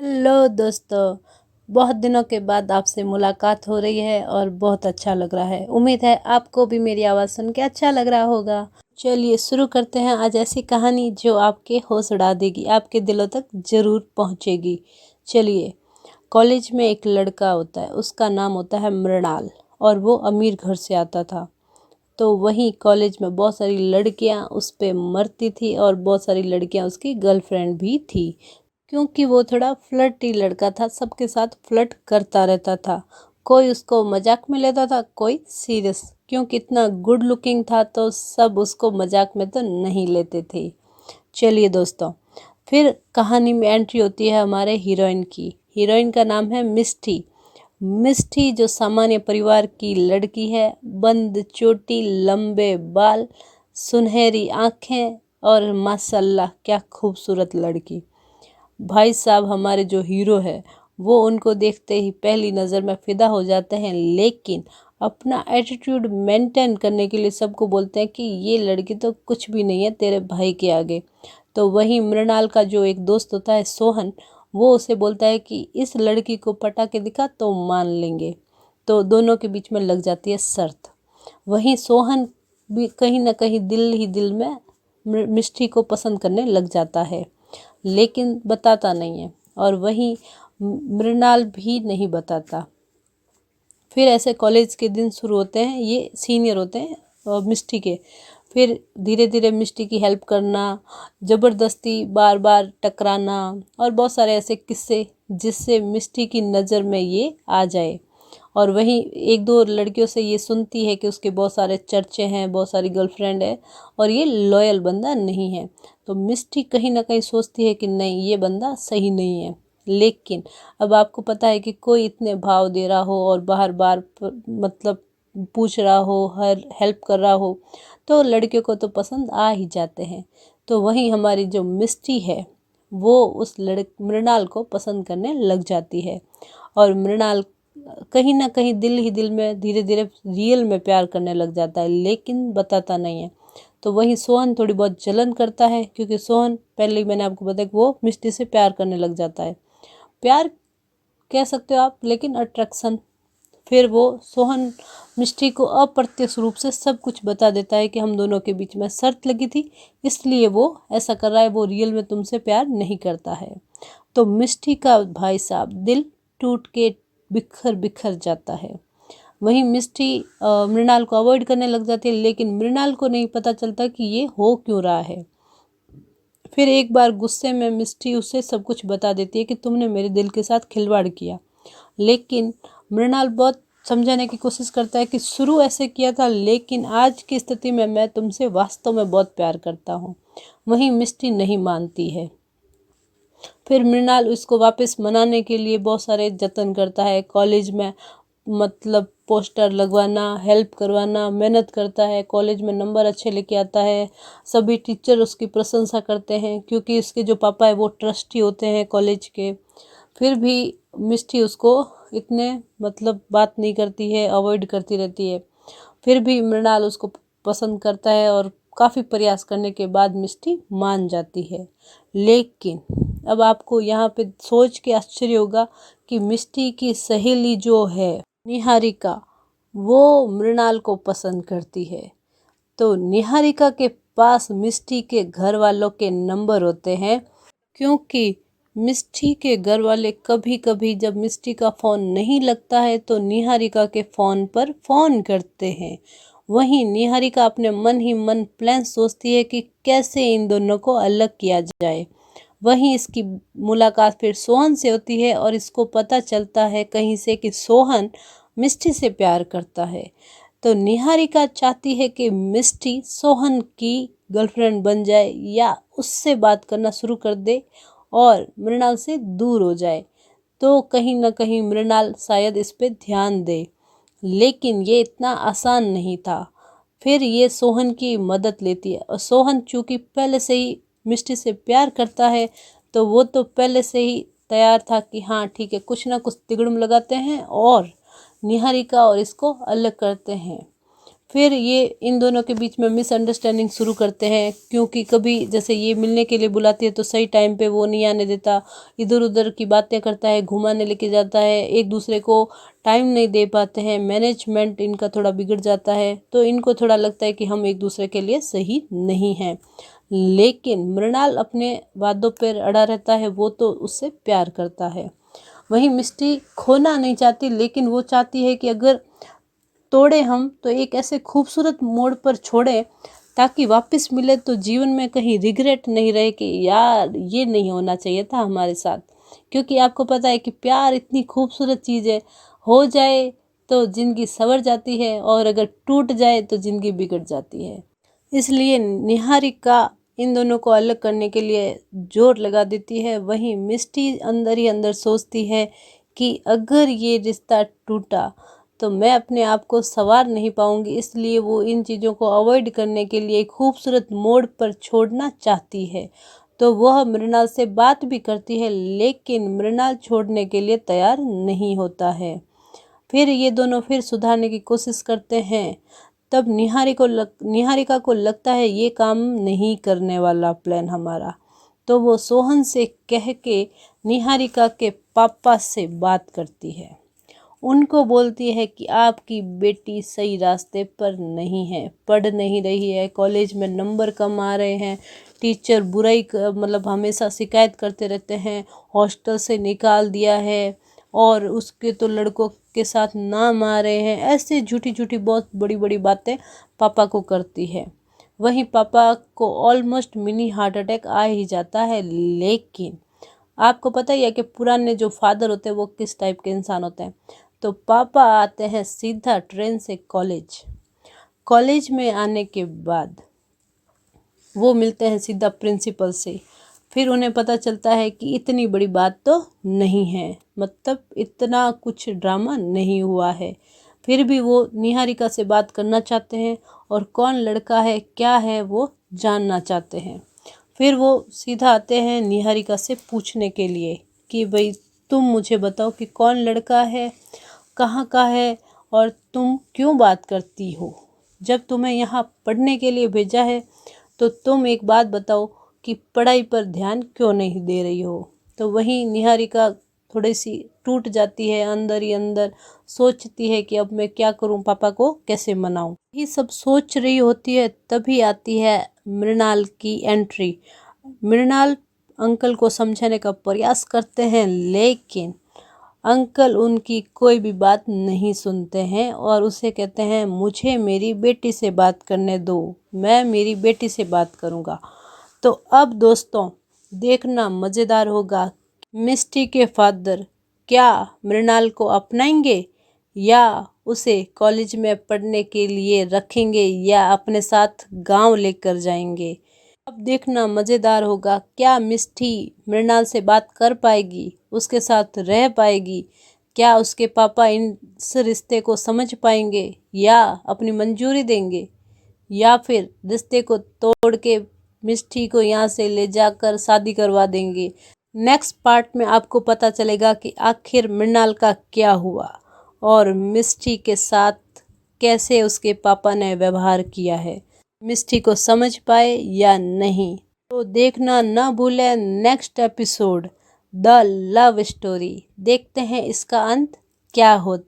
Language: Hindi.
हेलो दोस्तों। बहुत दिनों के बाद आपसे मुलाकात हो रही है और बहुत अच्छा लग रहा है। उम्मीद है आपको भी मेरी आवाज़ सुन के अच्छा लग रहा होगा। चलिए शुरू करते हैं आज ऐसी कहानी जो आपके होश उड़ा देगी, आपके दिलों तक ज़रूर पहुंचेगी। चलिए। कॉलेज में एक लड़का होता है, उसका नाम होता है मृणाल और वो अमीर घर से आता था। तो वहीं कॉलेज में बहुत सारी लड़कियां उस पे मरती थी और बहुत सारी लड़कियां उसकी गर्लफ्रेंड भी थी, क्योंकि वो थोड़ा फ्लर्टी लड़का था, सबके साथ फ्लर्ट करता रहता था। कोई उसको मजाक में लेता था, कोई सीरियस, क्योंकि इतना गुड लुकिंग था तो सब उसको मजाक में तो नहीं लेते थे। चलिए दोस्तों, फिर कहानी में एंट्री होती है हमारे हीरोइन की। हीरोइन का नाम है मिष्टी। मिष्टी जो सामान्य परिवार की लड़की है, बंद चोटी, लंबे बाल, सुनहरी आंखें और माशाल्लाह क्या खूबसूरत लड़की। भाई साहब हमारे जो हीरो है वो उनको देखते ही पहली नज़र में फ़िदा हो जाते हैं, लेकिन अपना एटीट्यूड मेंटेन करने के लिए सबको बोलते हैं कि ये लड़की तो कुछ भी नहीं है तेरे भाई के आगे। तो वहीं मृणाल का जो एक दोस्त होता है सोहन, वो उसे बोलता है कि इस लड़की को पटा के दिखा तो मान लेंगे। तो दोनों के बीच में लग जाती है शर्त। वहीं सोहन भी कहीं ना कहीं दिल ही दिल में मिष्टी को पसंद करने लग जाता है, लेकिन बताता नहीं है। और वहीं मृणाल भी नहीं बताता। फिर ऐसे कॉलेज के दिन शुरू होते हैं, ये सीनियर होते हैं मिष्टी के। फिर धीरे धीरे मिष्टी की हेल्प करना, ज़बरदस्ती बार बार टकराना और बहुत सारे ऐसे किस्से जिससे मिष्टी की नज़र में ये आ जाए। और वहीं एक दो लड़कियों से ये सुनती है कि उसके बहुत सारे चर्चे हैं, बहुत सारी गर्लफ्रेंड है और ये लॉयल बंदा नहीं है। तो मिष्टी कहीं ना कहीं सोचती है कि नहीं, ये बंदा सही नहीं है। लेकिन अब आपको पता है कि कोई इतने भाव दे रहा हो और बार बार मतलब पूछ रहा हो, हर हेल्प कर रहा हो, तो लड़कियों को तो पसंद आ ही जाते हैं। तो वहीं हमारी जो मिष्टी है वो उस मृणाल को पसंद करने लग जाती है। और मृणाल कहीं ना कहीं दिल ही दिल में धीरे धीरे रियल में प्यार करने लग जाता है, लेकिन बताता नहीं है। तो वहीं सोहन थोड़ी बहुत जलन करता है, क्योंकि सोहन पहले ही मैंने आपको बताया कि वो मिष्टी से प्यार करने लग जाता है। प्यार कह सकते हो आप, लेकिन अट्रैक्शन। फिर वो सोहन मिष्टी को अप्रत्यक्ष रूप से सब कुछ बता देता है कि हम दोनों के बीच में शर्त लगी थी, इसलिए वो ऐसा कर रहा है, वो रियल में तुमसे प्यार नहीं करता है। तो मिष्टी का भाई साहब दिल टूट के बिखर बिखर जाता है। वहीं मिष्टी मृणाल को अवॉइड करने लग जाती है, लेकिन मृणाल को नहीं पता चलता कि ये हो क्यों रहा है। फिर एक बार गुस्से में मिष्टी उसे सब कुछ बता देती है कि तुमने मेरे दिल के साथ खिलवाड़ किया। लेकिन मृणाल बहुत समझाने की कोशिश करता है कि शुरू ऐसे किया था, लेकिन आज की स्थिति में मैं तुमसे वास्तव में बहुत प्यार करता हूँ। वहीं मिष्टी नहीं मानती है। फिर मृणाल उसको वापस मनाने के लिए बहुत सारे जतन करता है, कॉलेज में मतलब पोस्टर लगवाना, हेल्प करवाना, मेहनत करता है, कॉलेज में नंबर अच्छे लेके आता है। सभी टीचर उसकी प्रशंसा करते हैं, क्योंकि इसके जो पापा है वो ट्रस्टी होते हैं कॉलेज के। फिर भी मिष्टी उसको इतने मतलब बात नहीं करती है, अवॉइड करती रहती है। फिर भी मृणाल उसको पसंद करता है और काफ़ी प्रयास करने के बाद मिष्टी मान जाती है। लेकिन अब आपको यहाँ पे सोच के आश्चर्य होगा कि मिष्टी की सहेली जो है निहारिका, वो मृणाल को पसंद करती है। तो निहारिका के पास मिष्टी के घर वालों के नंबर होते हैं, क्योंकि मिष्टी के घर वाले कभी कभी जब मिष्टी का फ़ोन नहीं लगता है तो निहारिका के फ़ोन पर फ़ोन करते हैं। वहीं निहारिका अपने मन ही मन प्लान सोचती है कि कैसे इन दोनों को अलग किया जाए। वहीं इसकी मुलाकात फिर सोहन से होती है और इसको पता चलता है कहीं से कि सोहन मिष्टी से प्यार करता है। तो निहारिका चाहती है कि मिष्टी सोहन की गर्लफ्रेंड बन जाए या उससे बात करना शुरू कर दे और मृणाल से दूर हो जाए, तो कहीं ना कहीं मृणाल शायद इस पे ध्यान दे। लेकिन ये इतना आसान नहीं था। फिर ये सोहन की मदद लेती है, और सोहन चूँकि पहले से ही मिष्टी से प्यार करता है तो वो तो पहले से ही तैयार था कि हाँ ठीक है, कुछ ना कुछ तिगड़म लगाते हैं और निहारिका और इसको अलग करते हैं। फिर ये इन दोनों के बीच में मिसअंडरस्टैंडिंग शुरू करते हैं, क्योंकि कभी जैसे ये मिलने के लिए बुलाती है तो सही टाइम पे वो नहीं आने देता, इधर उधर की बातें करता है, घुमाने लेके जाता है, एक दूसरे को टाइम नहीं दे पाते हैं, मैनेजमेंट इनका थोड़ा बिगड़ जाता है। तो इनको थोड़ा लगता है कि हम एक दूसरे के लिए सही नहीं हैं। लेकिन मृणाल अपने वादों पर अड़ा रहता है, वो तो उससे प्यार करता है। वहीं मिष्टी खोना नहीं चाहती, लेकिन वो चाहती है कि अगर तोड़े हम तो एक ऐसे खूबसूरत मोड़ पर छोड़े ताकि वापस मिले तो जीवन में कहीं रिग्रेट नहीं रहे कि यार ये नहीं होना चाहिए था हमारे साथ। क्योंकि आपको पता है कि प्यार इतनी खूबसूरत चीज़ है, हो जाए तो ज़िंदगी संवर जाती है और अगर टूट जाए तो ज़िंदगी बिगड़ जाती है। इसलिए निहारिका इन दोनों को अलग करने के लिए जोर लगा देती है। वहीं मिष्टी अंदर ही अंदर सोचती है कि अगर ये रिश्ता टूटा तो मैं अपने आप को संवार नहीं पाऊंगी, इसलिए वो इन चीज़ों को अवॉइड करने के लिए एक खूबसूरत मोड़ पर छोड़ना चाहती है। तो वह मृणाल से बात भी करती है, लेकिन मृणाल छोड़ने के लिए तैयार नहीं होता है। फिर ये दोनों फिर सुधारने की कोशिश करते हैं। तब निहारिका को लगता है ये काम नहीं करने वाला प्लान हमारा। तो वो सोहन से कह के निहारिका के पापा से बात करती है। उनको बोलती है कि आपकी बेटी सही रास्ते पर नहीं है, पढ़ नहीं रही है, कॉलेज में नंबर कम आ रहे हैं, टीचर बुराई मतलब हमेशा शिकायत करते रहते हैं, हॉस्टल से निकाल दिया है और उसके तो लड़कों के साथ नाम आ रहे हैं। ऐसे झूठी झूठी बहुत बड़ी बड़ी बातें पापा को करती है। वहीं पापा को ऑलमोस्ट मिनी हार्ट अटैक आ ही जाता है। लेकिन आपको पता ही है कि पुराने जो फादर होते हैं वो किस टाइप के इंसान होते हैं। तो पापा आते हैं सीधा ट्रेन से कॉलेज। कॉलेज में आने के बाद वो मिलते हैं सीधा प्रिंसिपल से। फिर उन्हें पता चलता है कि इतनी बड़ी बात तो नहीं है, मतलब इतना कुछ ड्रामा नहीं हुआ है। फिर भी वो निहारिका से बात करना चाहते हैं और कौन लड़का है क्या है वो जानना चाहते हैं। फिर वो सीधा आते हैं निहारिका से पूछने के लिए कि भाई तुम मुझे बताओ कि कौन लड़का है, कहाँ का है और तुम क्यों बात करती हो। जब तुम्हें यहाँ पढ़ने के लिए भेजा है तो तुम एक बात बताओ कि पढ़ाई पर ध्यान क्यों नहीं दे रही हो। तो वहीं निहारिका थोड़ी सी टूट जाती है, अंदर ही अंदर सोचती है कि अब मैं क्या करूं, पापा को कैसे मनाऊं। ये सब सोच रही होती है, तभी आती है मृणाल की एंट्री। मृणाल अंकल को समझाने का प्रयास करते हैं, लेकिन अंकल उनकी कोई भी बात नहीं सुनते हैं और उसे कहते हैं मुझे मेरी बेटी से बात करने दो, मैं मेरी बेटी से बात करूँगा। तो अब दोस्तों देखना मज़ेदार होगा, मिष्टी के फादर क्या मृणाल को अपनाएंगे या उसे कॉलेज में पढ़ने के लिए रखेंगे या अपने साथ गांव लेकर जाएंगे। अब देखना मज़ेदार होगा, क्या मिष्टी मृणाल से बात कर पाएगी, उसके साथ रह पाएगी, क्या उसके पापा इस रिश्ते को समझ पाएंगे या अपनी मंजूरी देंगे, या फिर रिश्ते को तोड़ के मिष्टी को यहाँ से ले जाकर शादी करवा देंगे। नेक्स्ट पार्ट में आपको पता चलेगा कि आखिर मृणाल का क्या हुआ और मिष्टी के साथ कैसे उसके पापा ने व्यवहार किया है, मिष्टी को समझ पाए या नहीं। तो देखना ना भूलें next episode the love story. देखते हैं इसका अंत क्या होता।